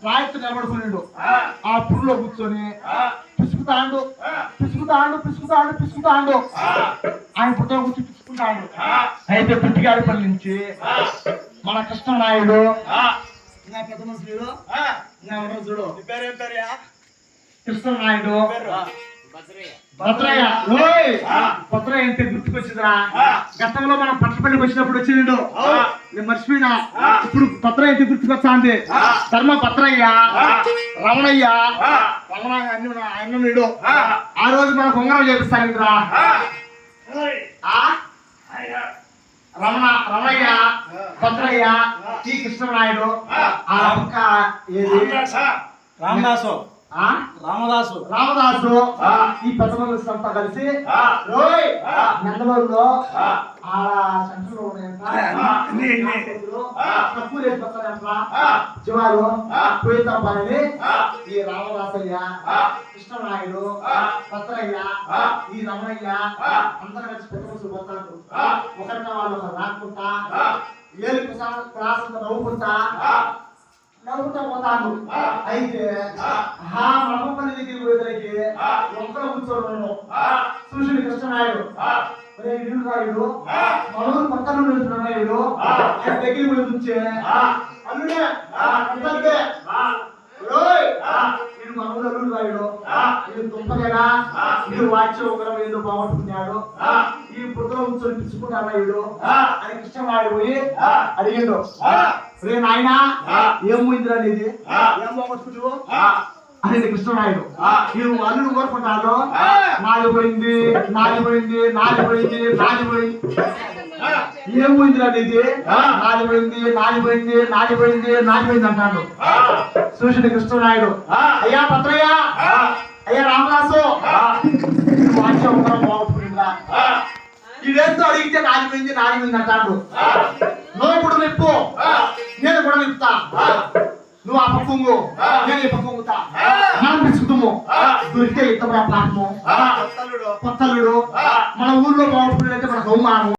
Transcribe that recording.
రాయితు నిలబడుకున్నాడు. ఆ పురులో కూర్చొని పిసుకుతాండు పిసుకుతాండు పిసుకుతాండు పిసుకుతాండు. ఆయన పుట్ట కూర్చొని పిసుకుంటాడు. అయితే పుట్టిగాడిపల్లి నుంచి మన కృష్ణనాయుడు పెద్ద మనుషులు చూడు కృష్ణనాయుడు భద్రయ్య భద్రయ్య అంటే గుర్తుకొచ్చిందిరా. గతంలో మనం పట్టపల్లికి వచ్చినప్పుడు వచ్చిండు, నేను మర్చిపోయినా. ఇప్పుడు భద్రయ్య అంటే గుర్తుకొచ్చాంది. ధర్మ భద్రయ్య రమణయ్య రమణ అన్న వీడు. ఆ రోజు మనకు ఉంగరం చేపిస్తానిరా. రమణయ్య భద్రయ్య టి కృష్ణనాయుడు ఆ పక్క ఏది రామదాసు రామదాసు ఈ పెద్ద మనుషులు అంతా కలిసి నందలూరులో ఆ సెంటర్లో జీవాలు పోయితామని ఈ రామదాసయ్య కృష్ణనాయుడు భద్రయ్య ఈ రమణయ్య అందరూ కలిసి పెద్ద మనుషులు పోతారు. ఒకరిన వాళ్ళు ఒకరు రాకుంటా ఏళ్ళు క్లాస్ నవ్వుకుంటా పోతాను. అయితే ఆ బ్రహ్మపల్లి దగ్గరికి పోయేదానికి ఒక్కరు కూర్చోను సూర్యుడు కృష్ణనాయుడు రాయుడు మనూరు పక్కన నాయుడు దగ్గరికి పోయి నుంచే అల్లుడే వీడు మనూరు అల్లుడు రాయుడు వీడు దుంపగా వీడు వాచ్యం ఒకరం ఏదో బాగుంటున్నాడు. ఈ పుట్టలో కూర్చొని పిచ్చుకుంటాడు వీడు అని కృష్ణనాయుడు పోయి అడిగిండు. రే నాయనా ఏం పోయిందిరా నీది, ఏం బాగొట్టుకుంటావు అని కృష్ణనాయుడు. నువ్వు అల్లుడు కోరుకుంటాడు. నాలిపోయింది నాలిపోయింది నాలిపోయింది నాలిపోయింది ఏం పోయిందిరా నీది, నాలిపోయింది నాలిపోయింది నాలిపోయింది నాలిపోయింది అంటాడు. చూసిన కృష్ణనాయుడు అయ్యా భద్రయ్య అయ్యా రామదాసు వాచ్యం ఒకరం బాగుంటుందా ఇదేంతో అడిగితే నాలిపోయింది నాలిపోయింది అంటాడు. నువ్వు ఇప్పుడు నిప్పు నేను కూడా నిప్పుతా, నువ్వు ఆ పక్కుంగు నేను ఈ పక్కుంగుతా, మనం పిసుకుతాము. దొరికితే ఇద్దరు పాపము కొత్తలుడు మన ఊర్లో బాగుంటుందంటే మనకు అవమానం.